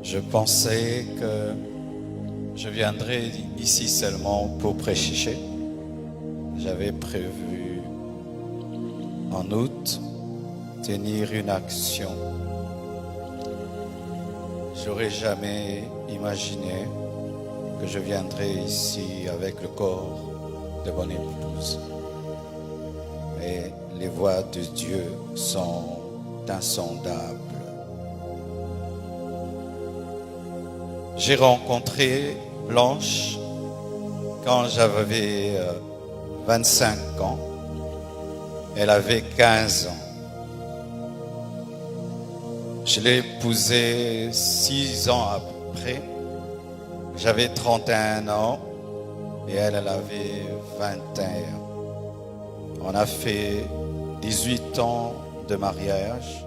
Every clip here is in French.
Je pensais que je viendrais ici seulement pour prêcher. J'avais prévu en août tenir une action. J'aurais jamais imaginé que je viendrais ici avec le corps de bonne épouse. Mais les voies de Dieu sont insondables. J'ai rencontré Blanche quand j'avais 25 ans. Elle avait 15 ans. Je l'ai épousée 6 ans après. J'avais 31 ans et elle avait 21. On a fait 18 ans de mariage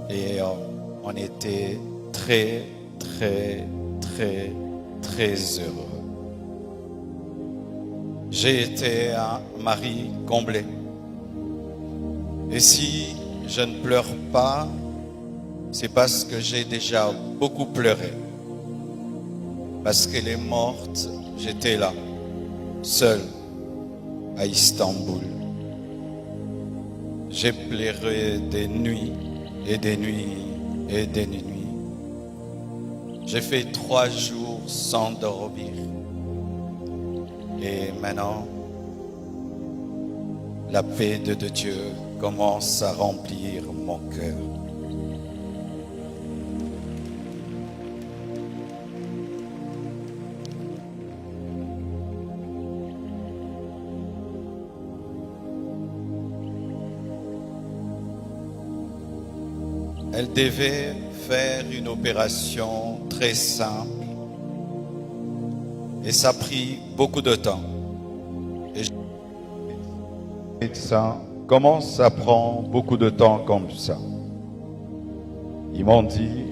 et on était très heureux. J'ai été un mari comblé. Et si je ne pleure pas, c'est parce que j'ai déjà beaucoup pleuré. Parce qu'elle est morte, j'étais là, seul, à Istanbul. J'ai pleuré des nuits et des nuits et des nuits. J'ai fait 3 jours sans dormir. Et maintenant, la paix de Dieu commence à remplir mon cœur. Elle devait faire une opération très simple et ça a pris beaucoup de temps. Et les médecins, comment ça prend beaucoup de temps comme ça? Ils m'ont dit,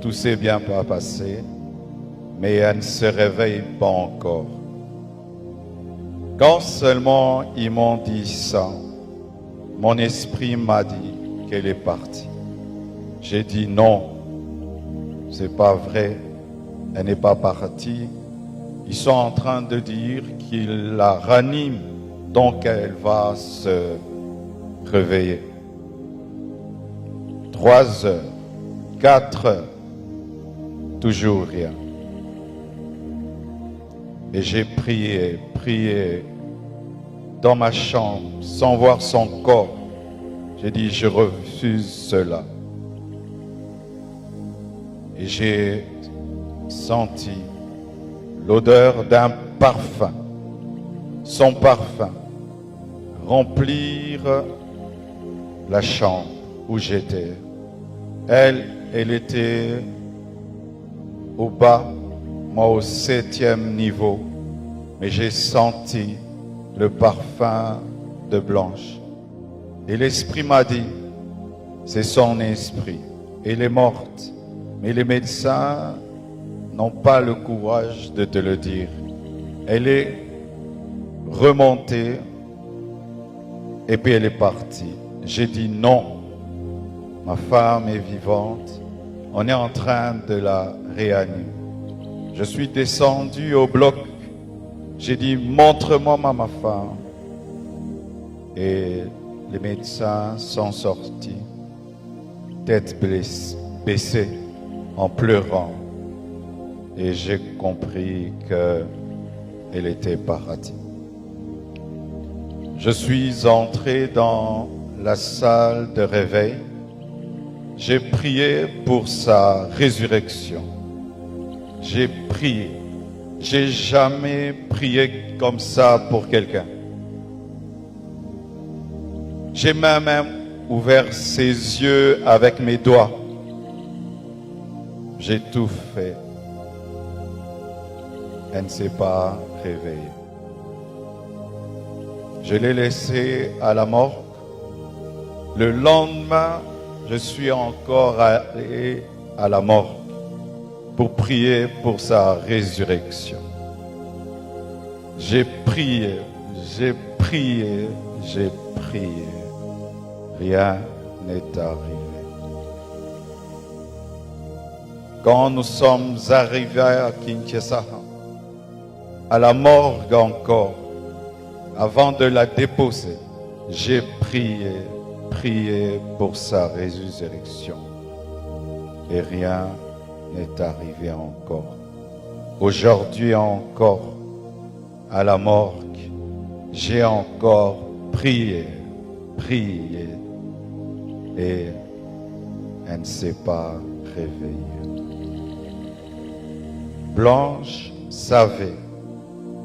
tout s'est bien passé, mais elle ne se réveille pas encore. Quand seulement ils m'ont dit ça, mon esprit m'a dit qu'elle est partie. J'ai dit non, c'est pas vrai, elle n'est pas partie. Ils sont en train de dire qu'ils la raniment, donc elle va se réveiller. 3 heures, 4 heures, toujours rien. Et j'ai prié dans ma chambre sans voir son corps. J'ai dit je refuse cela. Et j'ai senti l'odeur d'un parfum, son parfum, remplir la chambre où j'étais. Elle était au bas, moi au 7e niveau, mais j'ai senti le parfum de Blanche. Et l'esprit m'a dit, c'est son esprit, elle est morte. Mais les médecins n'ont pas le courage de te le dire. Elle est remontée et puis elle est partie. J'ai dit non, ma femme est vivante, on est en train de la réanimer. Je suis descendu au bloc, j'ai dit montre-moi ma femme. Et les médecins sont sortis, tête baissée, en pleurant. Et j'ai compris qu'elle était partie. Je suis entré dans la salle de réveil. J'ai prié pour sa résurrection. J'ai prié. J'ai jamais prié comme ça pour quelqu'un. J'ai même ouvert ses yeux avec mes doigts. J'ai tout fait. Elle ne s'est pas réveillée. Je l'ai laissée à la morgue. Le lendemain, je suis encore allé à la morgue pour prier pour sa résurrection. J'ai prié. Rien n'est arrivé. Quand nous sommes arrivés à Kinshasa, à la morgue encore, avant de la déposer, j'ai prié pour sa résurrection. Et rien n'est arrivé encore. Aujourd'hui encore, à la morgue, j'ai encore prié, et elle ne s'est pas réveillée. Blanche savait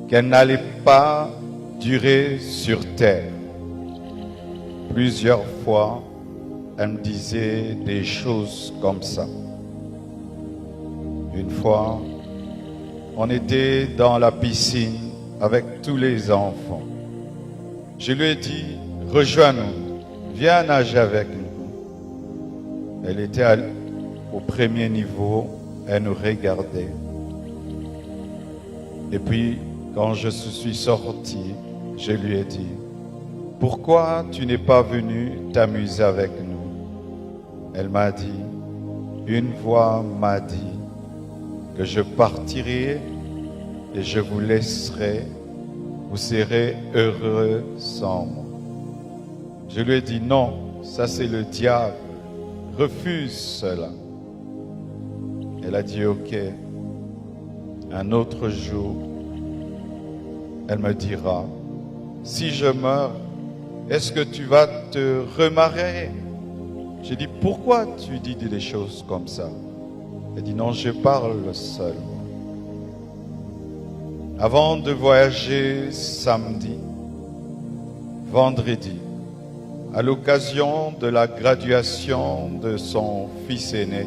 qu'elle n'allait pas durer sur terre. Plusieurs fois, elle me disait des choses comme ça. Une fois, on était dans la piscine avec tous les enfants. Je lui ai dit, rejoins-nous, viens nager avec nous. Elle était au premier niveau, elle nous regardait. Et puis, quand je suis sorti, je lui ai dit, pourquoi tu n'es pas venu t'amuser avec nous? Elle m'a dit, une voix m'a dit que je partirai et je vous laisserai, vous serez heureux sans moi. Je lui ai dit, non, ça c'est le diable, refuse cela. Elle a dit, ok, un autre jour, elle me dira, si je meurs, est-ce que tu vas te remarier? J'ai dit, pourquoi tu dis des choses comme ça? Elle dit, non, je parle seul. Avant de voyager samedi, vendredi, à l'occasion de la graduation de son fils aîné,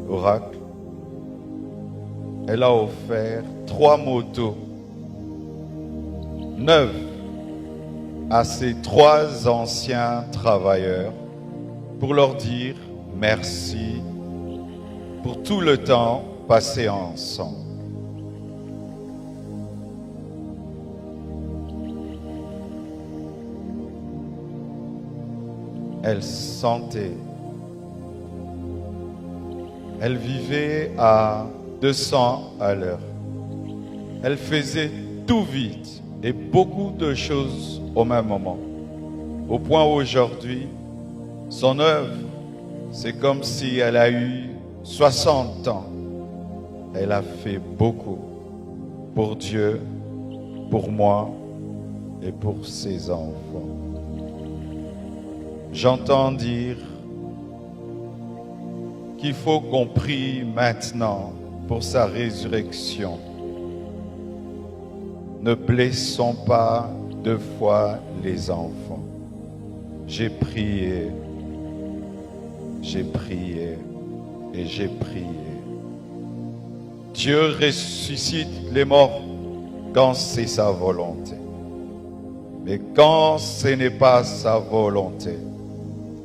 Oracle, elle a offert 3 motos neuves à ses 3 anciens travailleurs pour leur dire merci pour tout le temps passé ensemble. Elle sentait, elle vivait à 200 à l'heure. Elle faisait tout vite et beaucoup de choses au même moment. Au point où aujourd'hui, son œuvre, c'est comme si elle a eu 60 ans. Elle a fait beaucoup pour Dieu, pour moi et pour ses enfants. J'entends dire qu'il faut qu'on prie maintenant pour sa résurrection. Ne blessons pas 2 fois les enfants. J'ai prié et j'ai prié. Dieu ressuscite les morts quand c'est sa volonté. Mais quand ce n'est pas sa volonté,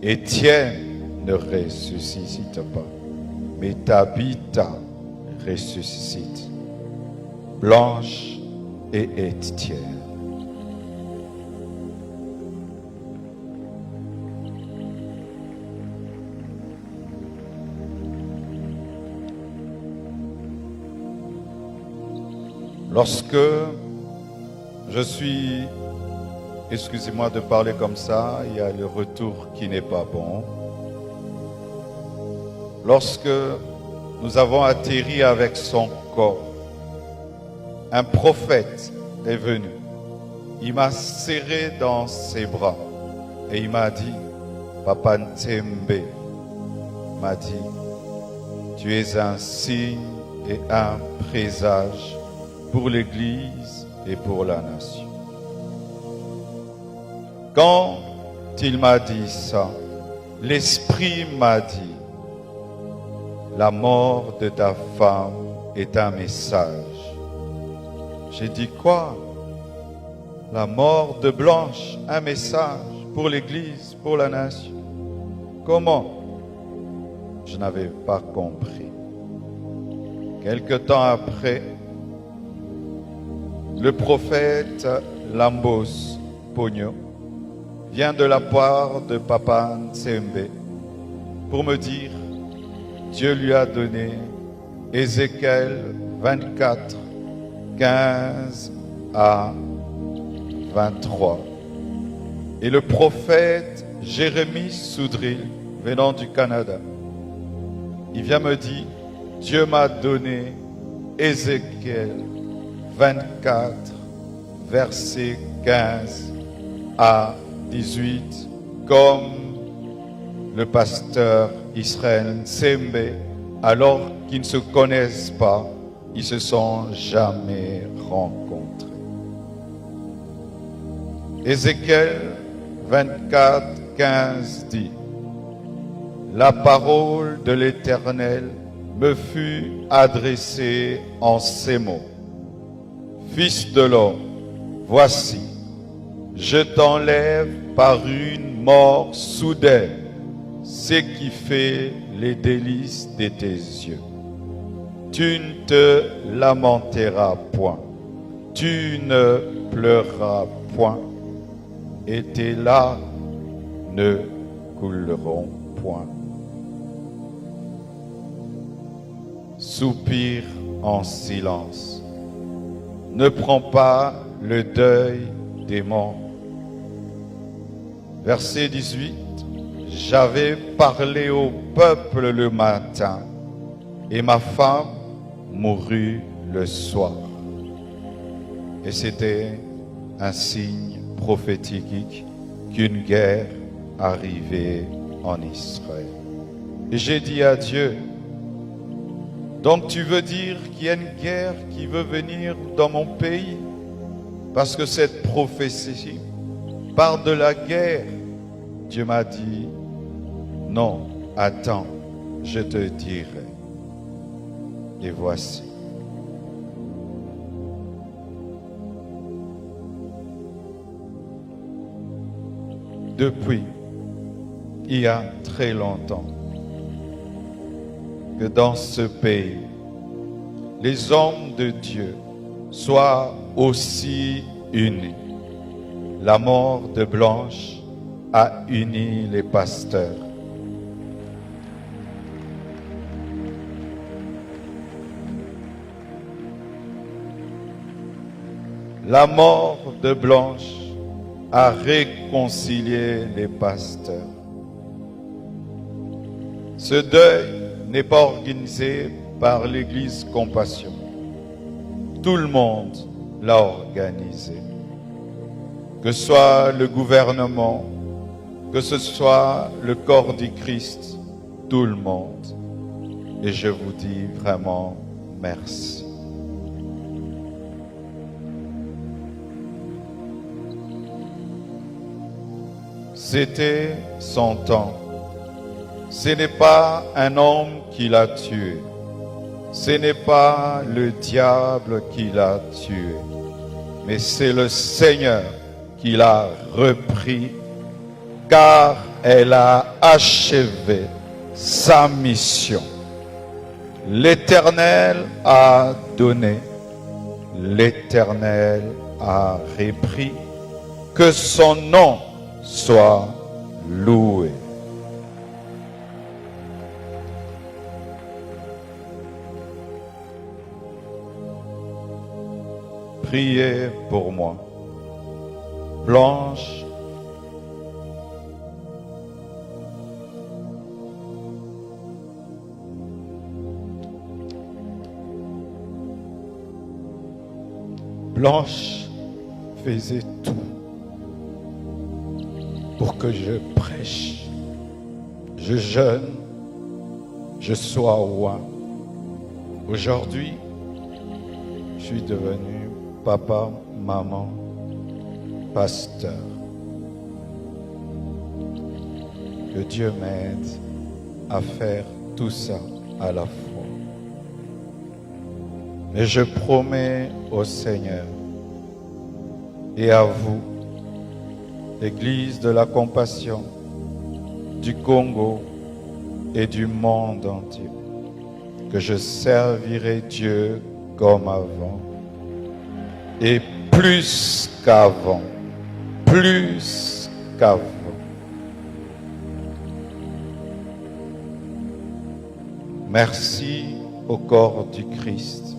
Étienne ne ressuscite pas, mais Tabitha ressuscite. Blanche et Étienne. Lorsque je suis, excusez-moi de parler comme ça, il y a le retour qui n'est pas bon. Lorsque nous avons atterri avec son corps, un prophète est venu. Il m'a serré dans ses bras et il m'a dit, Papa Ntembe m'a dit, tu es un signe et un présage pour l'Église et pour la nation. Quand il m'a dit ça, l'Esprit m'a dit, la mort de ta femme est un message. J'ai dit quoi? La mort de Blanche, un message pour l'Église, pour la nation. Comment? Je n'avais pas compris. Quelque temps après, le prophète Lambos Pogno vient de la part de Papa Ntembe pour me dire, Dieu lui a donné Ézéchiel 24, 15 à 23. Et le prophète Jérémie Soudril, venant du Canada, il vient me dire, Dieu m'a donné Ézéchiel 24, verset 15 à 18, comme le pasteur Israël Nsembe, alors qu'ils ne se connaissent pas, ils se sont jamais rencontrés. Ézéchiel 24, 15 dit, la parole de l'Éternel me fut adressée en ces mots. Fils de l'homme, voici, je t'enlève par une mort soudaine ce qui fait les délices de tes yeux. Tu ne te lamenteras point, tu ne pleureras point, et tes larmes ne couleront point. Soupire en silence. Ne prends pas le deuil des morts. Verset 18. J'avais parlé au peuple le matin et ma femme mourut le soir. Et c'était un signe prophétique qu'une guerre arrivait en Israël. Et j'ai dit à Dieu, donc tu veux dire qu'il y a une guerre qui veut venir dans mon pays? Parce que cette prophétie parle de la guerre. Dieu m'a dit, non, attends, je te dirai. Et voici. Depuis, il y a très longtemps, que dans ce pays, les hommes de Dieu soient aussi unis. La mort de Blanche a uni les pasteurs. La mort de Blanche a réconcilié les pasteurs. Ce deuil n'est pas organisé par l'Église Compassion. Tout le monde l'a organisé. Que ce soit le gouvernement, que ce soit le corps du Christ, tout le monde. Et je vous dis vraiment merci. C'était son temps. Ce n'est pas un homme qui l'a tué. Ce n'est pas le diable qui l'a tué. Mais c'est le Seigneur qui l'a repris, car elle a achevé sa mission. L'Éternel a donné, l'Éternel a repris, que son nom soit loué. Priez pour moi. Blanche, Blanche faisait tout pour que je prêche, je jeûne, je sois roi. Aujourd'hui, je suis devenu papa, maman, pasteur. Que Dieu m'aide à faire tout ça à la fois. Mais je promets au Seigneur et à vous, l'Église de la Compassion du Congo et du monde entier, que je servirai Dieu comme avant et plus qu'avant, plus qu'avant. Merci au corps du Christ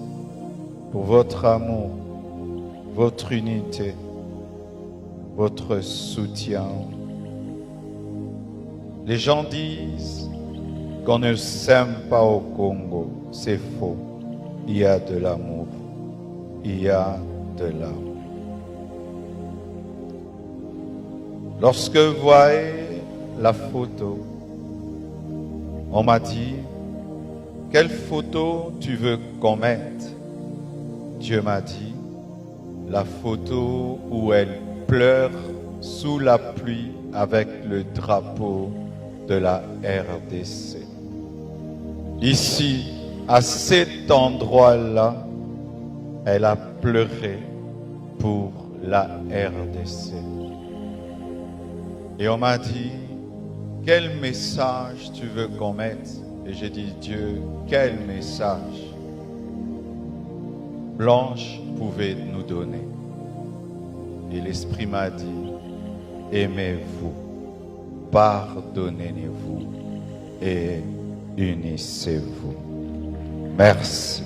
pour votre amour, votre unité, votre soutien. Les gens disent qu'on ne s'aime pas au Congo. C'est faux. Il y a de l'amour. Il y a de l'amour. Lorsque vous voyez la photo, on m'a dit, quelle photo tu veux qu'on mette? Dieu m'a dit, la photo où elle pleure sous la pluie avec le drapeau de la RDC. Ici, à cet endroit-là, elle a pleuré pour la RDC. Et on m'a dit, quel message tu veux qu'on mette? Et j'ai dit, Dieu, quel message Blanche pouvait nous donner? Et l'Esprit m'a dit, aimez-vous, pardonnez-vous et unissez-vous. Merci.